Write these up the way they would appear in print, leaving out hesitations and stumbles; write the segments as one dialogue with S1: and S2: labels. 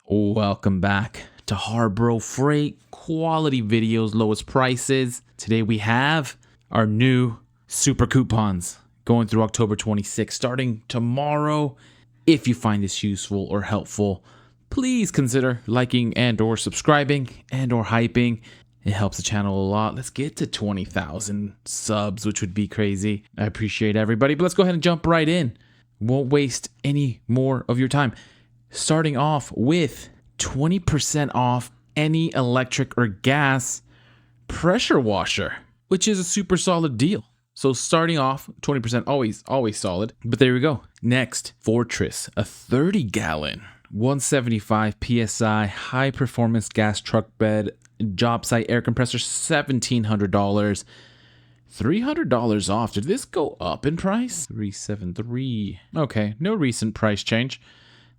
S1: Welcome back to HARBRO Freight, quality videos, lowest prices. Today we have our new super coupons going through October 26th, starting tomorrow. If you find this useful or helpful, please consider liking and or subscribing and or hyping. It helps the channel a lot. Let's get to 20,000 subs, which would be crazy. I appreciate everybody, but let's go ahead and jump right in. Won't waste any more of your time. Starting off with 20% off any electric or gas pressure washer, which is a super solid deal. So starting off 20%, always solid. But there we go. Next, Fortress, a 30-gallon, 175 PSI high performance gas truck bed job site air compressor, $1,700. $300 off. Did this go up in price? $373. Okay, no recent price change.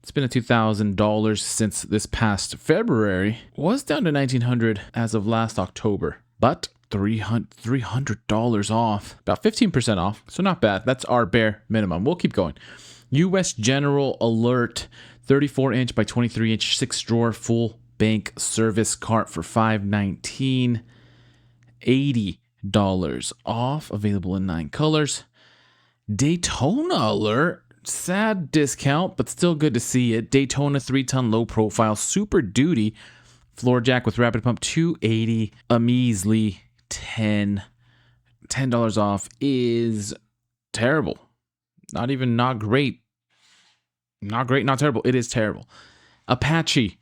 S1: It's been $2,000 since this past February. Was down to $1,900 as of last October, but $300 off. About 15% off, so not bad. That's our bare minimum. We'll keep going. U.S. General Alert, 34-inch by 23-inch, 6-drawer full bank service cart for $519. $80 off. Available in 9 colors. Daytona Alert. Sad discount, but still good to see it. Daytona 3-ton low profile super duty floor jack with rapid pump, $280. A measly $10 off is terrible. Not great. Not great, not terrible. It is terrible. Apache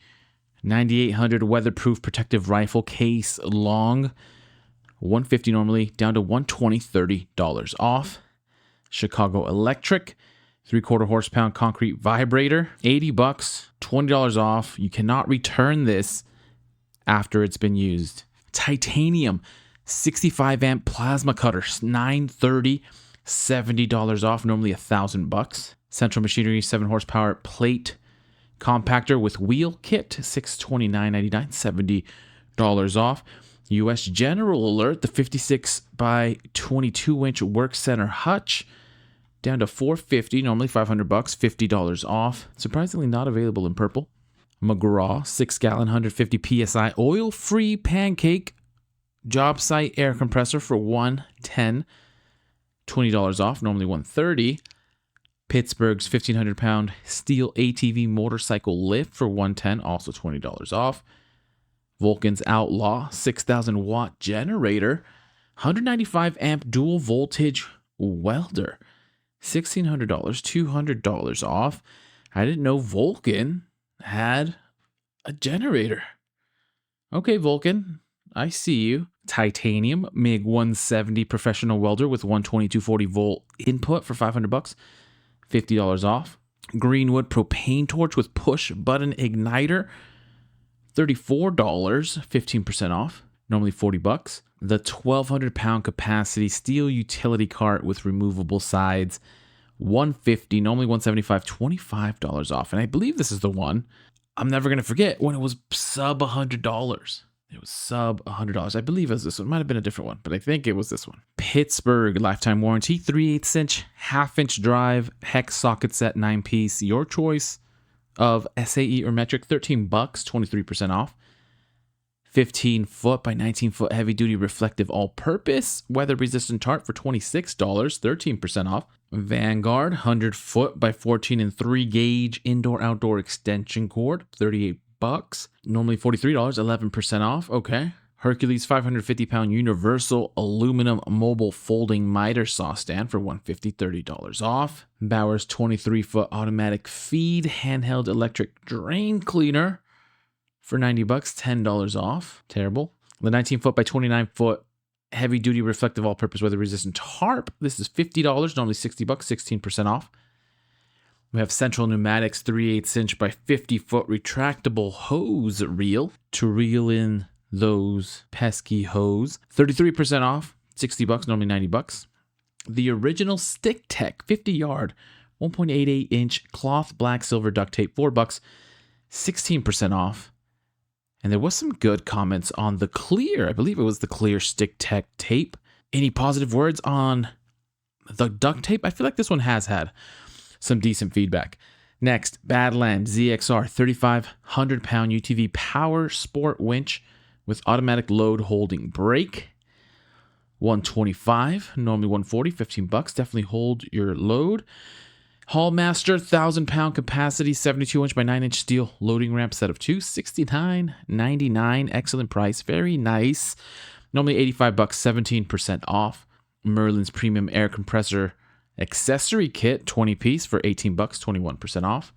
S1: 9800 weatherproof protective rifle case long, $150 normally, down to $120, $30 off. Chicago Electric 3/4 horsepower concrete vibrator, $80, $20 off. You cannot return this after it's been used. Titanium 65 amp plasma cutter, $930, $70 off, normally $1,000. Central Machinery 7 horsepower plate compactor with wheel kit, $629.99, $70 off. U.S. General Alert, the 56 by 22-inch work center hutch, down to $450, normally $500, $50 off. Surprisingly not available in purple. McGraw 6-gallon 150 PSI oil-free pancake job site air compressor for $110, $20 off, normally $130. Pittsburgh's 1,500-pound steel ATV motorcycle lift for $110, also $20 off. Vulcan's Outlaw 6,000-watt generator, 195 amp dual voltage welder, $1,600, $200 off. I didn't know Vulcan had a generator. Okay, Vulcan, I see you. Titanium MiG 170 professional welder with 12240 volt input for $500, $50 off. Greenwood propane torch with push button igniter, $34, 15% off, normally $40. The 1,200-pound capacity steel utility cart with removable sides, $150, normally $175, $25 off. And I believe this is the one I'm never going to forget when it was sub $100. It was sub $100. I believe it was this one. It might have been a different one, but I think it was this one. Pittsburgh lifetime warranty, 3/8-inch, half-inch drive, hex socket set, 9-piece. Your choice of SAE or metric, $13, 23% off. 15-foot by 19-foot heavy-duty reflective all-purpose weather-resistant tarp for $26, 13% off. Vanguard 100-foot by 14 and 3-gauge indoor-outdoor extension cord, $38, normally $43, 11% off. Okay. Hercules 550-pound universal aluminum mobile folding miter saw stand for $150, $30 off. Bowers 23-foot automatic feed handheld electric drain cleaner for $90, $10 off. Terrible. The 19-foot by 29-foot heavy-duty reflective all-purpose weather-resistant tarp. This is $50, normally $60, 16% off. We have Central Pneumatics 3/8-inch by 50-foot retractable hose reel to reel in those pesky hose. 33% off, $60, normally $90. The original Stick Tech 50-yard 1.88-inch cloth black silver duct tape, $4, 16% off. And there was some good comments on the clear. I believe it was the clear Stick Tech tape. Any positive words on the duct tape? I feel like this one has had some decent feedback. Next, Badland ZXR 3,500-pound UTV power sport winch with automatic load holding brake. $125, normally $140, $15. Definitely hold your load. Hallmaster 1,000-pound capacity, 72-inch by 9-inch steel loading ramp, set of two, $69.99. Excellent price, very nice. Normally $85, 17% off. Merlin's premium air compressor accessory kit, 20 piece for $18, 21% off.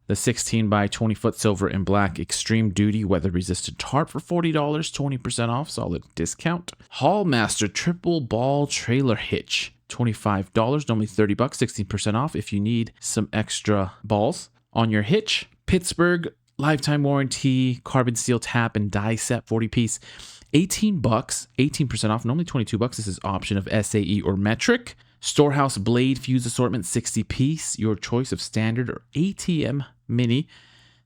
S1: The 16 by 20 foot silver and black extreme duty weather resistant tarp for $40, 20% off, solid discount. Hallmaster triple ball trailer hitch, $25, normally $30, 16% off if you need some extra balls on your hitch. Pittsburgh lifetime warranty carbon steel tap and die set, 40 piece, $18, 18% off, normally $22. This is option of SAE or metric. Storehouse blade fuse assortment, 60 piece, your choice of standard or ATM mini,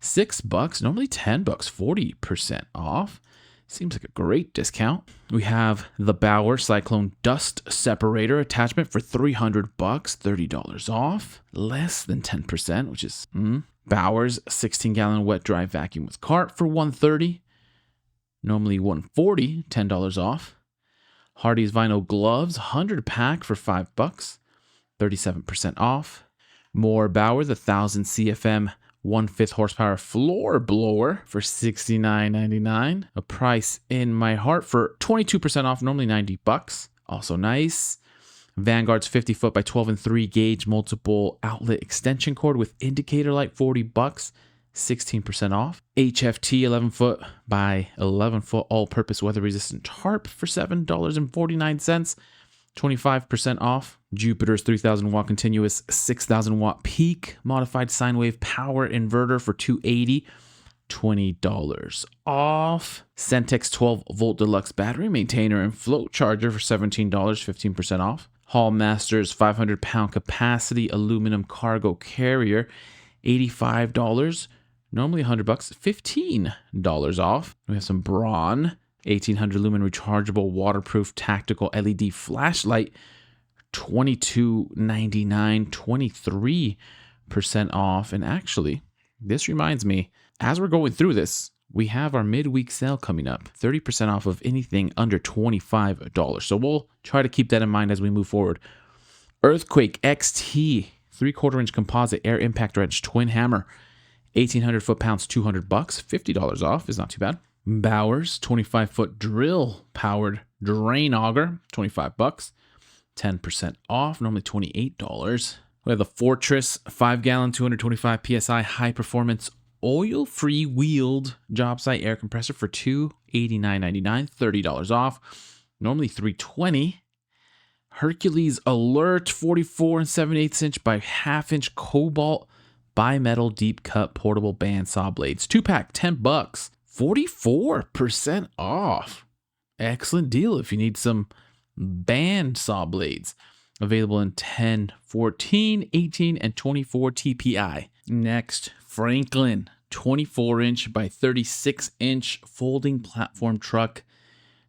S1: $6, normally $10, 40% off. Seems like a great discount. We have the Bauer Cyclone dust separator attachment for $300, $30 off, less than 10%, which is Bauer's 16-gallon wet dry vacuum with cart for $130, normally $140, $10 off. Hardy's vinyl gloves, 100 pack for $5, 37% off. More Bauer, the 1,000 CFM 1/5 horsepower floor blower for $69.99. A price in my heart for 22% off, normally $90. Also nice. Vanguard's 50 foot by 12 and 3 gauge multiple outlet extension cord with indicator light, $40, 16% off. HFT 11 foot by 11 foot all-purpose weather resistant tarp for $7.49, 25% off. Jupiter's 3,000 watt continuous 6,000 watt peak modified sine wave power inverter for $280, $20 off. Centex 12 volt deluxe battery maintainer and float charger for $17, 15% off. Hallmaster's 500-pound capacity aluminum cargo carrier, $85, normally $100, $15 off. We have some Braun 1,800 lumen rechargeable waterproof tactical LED flashlight, $22.99, 23% off. And actually, this reminds me, as we're going through this, we have our midweek sale coming up, 30% off of anything under $25. So we'll try to keep that in mind as we move forward. Earthquake XT 3/4 inch composite air impact wrench twin hammer, 1,800 foot-pounds, $200, $50 off is not too bad. Bauer's 25-foot drill powered drain auger, $25, 10% off, normally $28. We have the Fortress 5-gallon, 225 psi high-performance oil-free wheeled job site air compressor for $289.99, $30 off, normally $320. Hercules Alert 44 and 7/8 inch by 1/2 inch cobalt bimetal deep cut portable bandsaw blades, 2-pack, $10, 44% off. Excellent deal if you need some bandsaw blades. Available in 10, 14, 18, and 24 TPI. Next, Franklin 24-inch by 36-inch folding platform truck,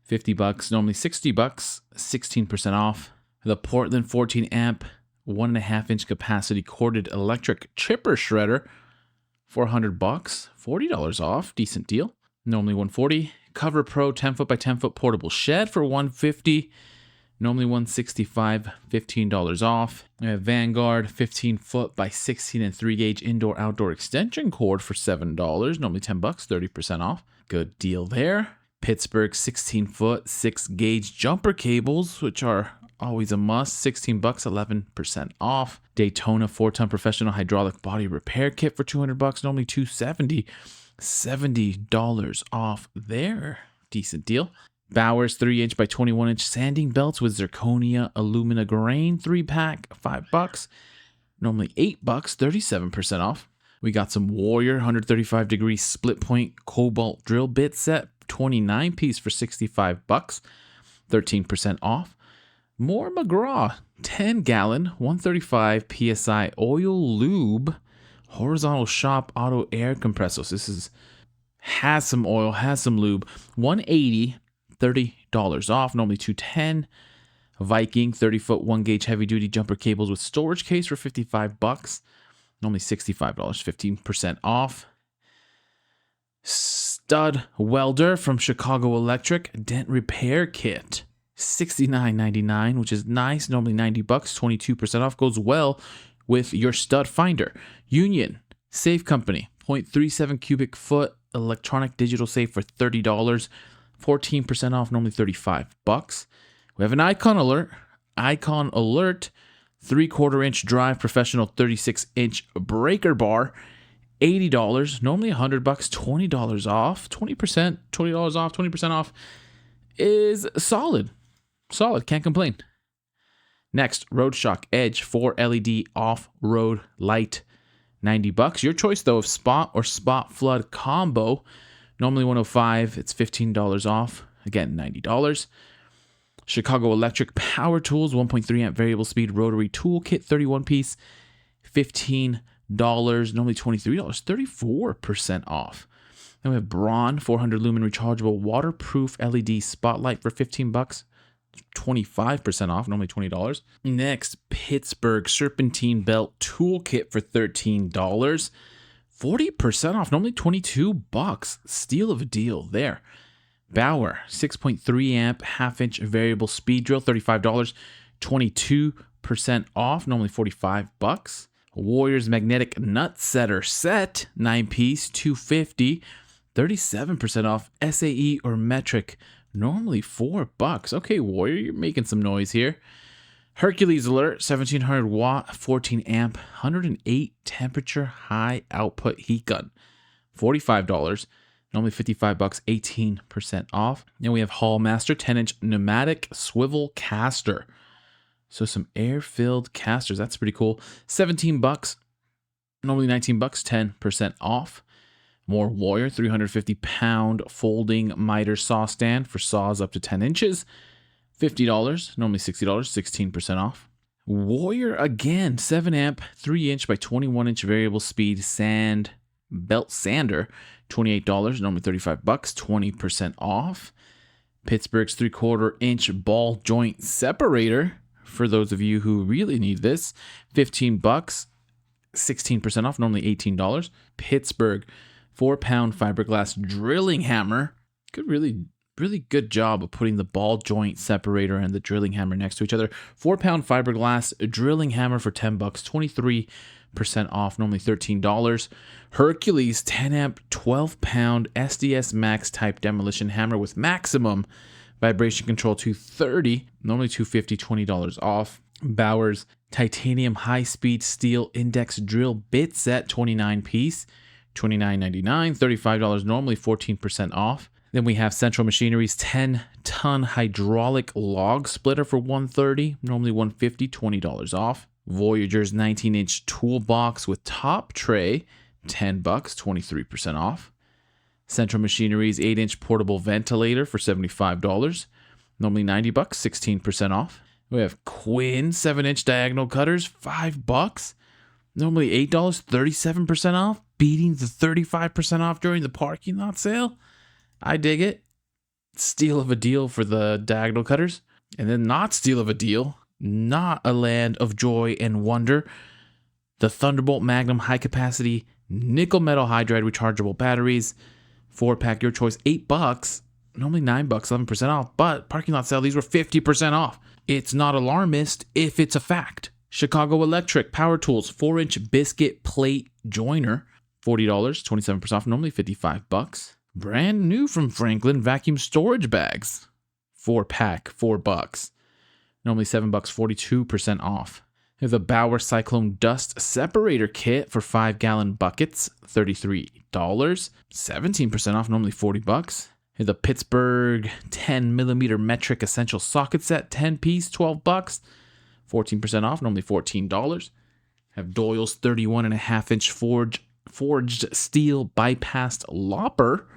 S1: $50, normally $60, 16% off. The Portland 14 amp 1.5 inch capacity corded electric chipper shredder, $400, $40 off, decent deal. Normally $140. Cover Pro 10 foot by 10 foot portable shed for $150, normally $165, $15 off. We have Vanguard 15 foot by 16 and 3 gauge indoor outdoor extension cord for $7, normally $10, 30% off. Good deal there. Pittsburgh 16 foot 6 gauge jumper cables, which are always a must, $16, 11% off. Daytona 4-ton professional hydraulic body repair kit for $200, normally $270, $70 off there. Decent deal. Bauer's 3-inch by 21-inch sanding belts with zirconia alumina grain, 3-pack, $5, normally $8, 37% off. We got some Warrior 135 degree split point cobalt drill bit set, 29 piece for $65, 13% off. More McGraw 10-gallon 135 psi oil lube horizontal shop auto air compressor. So this has some oil, has some lube, $180, $30 off, normally $210. Viking 30-foot 1 gauge heavy duty jumper cables with storage case for $55, normally $65, 15% off. Stud welder from Chicago Electric, dent repair kit, $69.99, which is nice. Normally $90, 22% off. Goes well with your stud finder. Union Safe Company, 0.37 cubic foot electronic digital safe for $30, 14% off. Normally $35. We have an Icon Alert. Icon Alert 3/4 inch drive professional 36-inch breaker bar, $80, normally $100, $20 off, 20%, $20 off, 20% off is solid. Solid, can't complain. Next, RoadShock Edge 4 LED off-road light, $90. Your choice though of spot or spot flood combo, normally $105, it's $15 off, again $90. Chicago Electric Power Tools 1.3 amp variable speed rotary tool kit, 31 piece, $15, normally $23, 34% off. Then we have Braun 400 lumen rechargeable waterproof LED spotlight for $15, 25% off, normally $20. Next, Pittsburgh serpentine belt tool kit for $13, 40% off, normally $22. Steal of a deal there. Bauer 6.3 amp half-inch variable speed drill, $35, 22% off, normally $45. Warriors magnetic nut setter set, 9-piece, $250, 37% off. SAE or metric, normally $4. Okay, Warrior, you're making some noise here. Hercules Alert 1700 watt, 14 amp, 108 temperature high output heat gun, $45. Normally $55, 18% off. Then we have Hallmaster 10-inch pneumatic swivel caster. So some air-filled casters. That's pretty cool. $17. Normally $19, 10% off. More Warrior 350-pound folding miter saw stand for saws up to 10 inches. $50. Normally $60, 16% off. Warrior again, 7 amp, 3-inch by 21-inch variable speed sand belt sander, $28, normally $35, 20% off. Pittsburgh's 3/4 inch ball joint separator, for those of you who really need this, $15, 16% off, normally $18. Pittsburgh 4-pound fiberglass drilling hammer. Really good job of putting the ball joint separator and the drilling hammer next to each other. 4-pound fiberglass drilling hammer for $10, 23% off, normally $13. Hercules 10 amp 12-pound SDS Max type demolition hammer with maximum vibration control, $230, normally $250, $20 off. Bauer's titanium high-speed steel index drill bit set, 29-piece, $29.99, $35, normally 14% off. Then we have Central Machinery's 10-ton hydraulic log splitter for $130, normally $150, $20 off. Voyager's 19-inch toolbox with top tray, $10, 23% off. Central Machinery's 8-inch portable ventilator for $75, normally $90, 16% off. We have Quinn 7-inch diagonal cutters, $5, normally $8, 37% off, beating the 35% off during the parking lot sale. I dig it. Steal of a deal for the diagonal cutters. And then not steal of a deal, not a land of joy and wonder, the Thunderbolt Magnum high capacity nickel metal hydride rechargeable batteries, 4-pack, your choice, $8, normally $9, 11% off, but parking lot sale, these were 50% off. It's not alarmist if it's a fact. Chicago Electric Power Tools 4-inch biscuit plate joiner, $40, 27% off, normally $55. Brand new from Franklin vacuum storage bags, 4-pack, $4, normally $7, 42% off. There's a Bauer Cyclone Dust Separator Kit for 5-gallon buckets, $33, 17% off, normally $40. Here's a Pittsburgh 10mm metric essential socket set, 10-piece, $12, 14% off, normally $14. Have Doyle's 31.5-inch forged steel bypassed lopper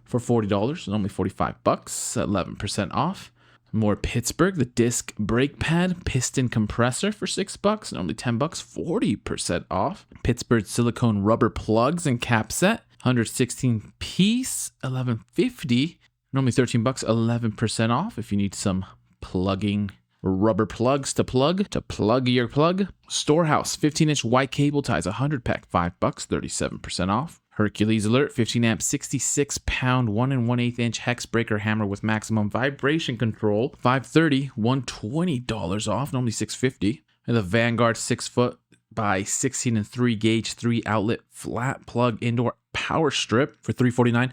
S1: for $40, normally $45, 11% off. More Pittsburgh, the disc brake pad piston compressor for $6, normally $10, 40% off. Pittsburgh silicone rubber plugs and cap set, 116 piece, $11.50, normally $13, 11% off if you need some plugging Rubber plugs to plug your plug. Storehouse 15-inch white cable ties, 100 pack, $5, 37% off. Hercules Alert 15 amp 66 pound 1 1/8 inch hex breaker hammer with maximum vibration control, $530, $120 off, normally $650. And the Vanguard 6 foot by 16 and 3 gauge 3 outlet flat plug indoor power strip for $349,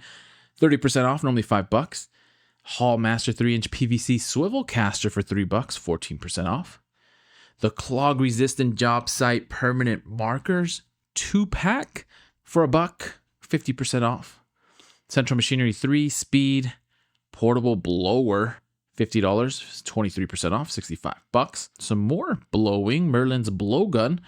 S1: 30% off, normally $5. Hall Master 3-inch PVC swivel caster for $3, 14% off. The clog resistant job site permanent markers 2-pack for $1, 50% off. Central Machinery 3-speed portable blower, $50, 23% off, $65. Some more blowing, Merlin's blowgun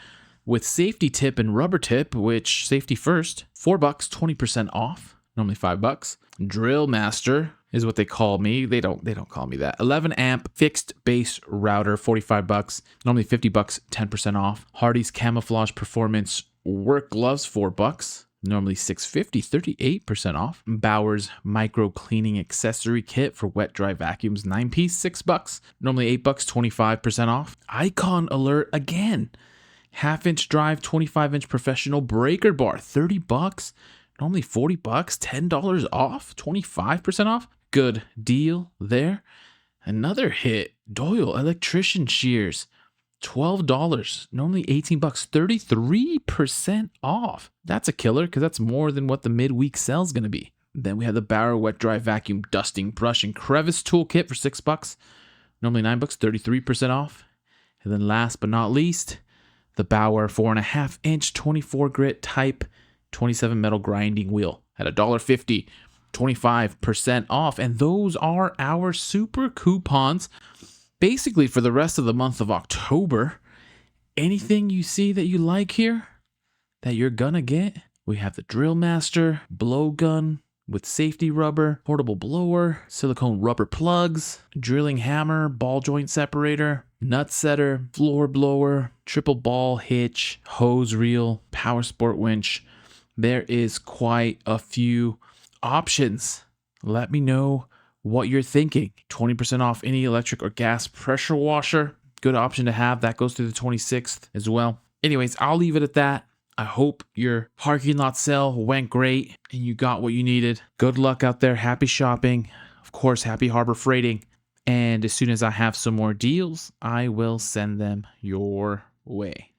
S1: with safety tip and rubber tip, which safety first, $4, 20% off, normally $5. Drill Master is what they call me. They don't call me that. 11 amp fixed base router, $45, normally $50, 10% off. Hardy's camouflage performance work gloves, $4, normally $650, 38% off. Bauer's micro cleaning accessory kit for wet dry vacuums, 9-piece, $6, normally $8, 25% off. Icon Alert again. 1/2-inch drive, 25-inch professional breaker bar, $30, normally $40, $10 off, 25% off. Good deal there. Another hit, Doyle electrician shears, $12, normally $18, 33% off. That's a killer because that's more than what the midweek sale is going to be. Then we have the Bauer wet dry vacuum dusting brush and crevice toolkit for $6, normally $9, 33% off. And then last but not least, the Bauer 4.5-inch 24 grit type 27 metal grinding wheel at $1.50, 25% off. And those are our super coupons basically for the rest of the month of October. Anything you see that you like here that you're gonna get, we have the Drill Master blowgun with safety rubber, portable blower, silicone rubber plugs, drilling hammer, ball joint separator, nut setter, floor blower, triple ball hitch, hose reel, power sport winch. There is quite a few options. Let me know what you're thinking. 20% off any electric or gas pressure washer. Good option to have. That goes through the 26th as well. Anyways, I'll leave it at that. I hope your parking lot sale went great and you got what you needed. Good luck out there. Happy shopping. Of course, happy harbor freighting. And as soon as I have some more deals, I will send them your way.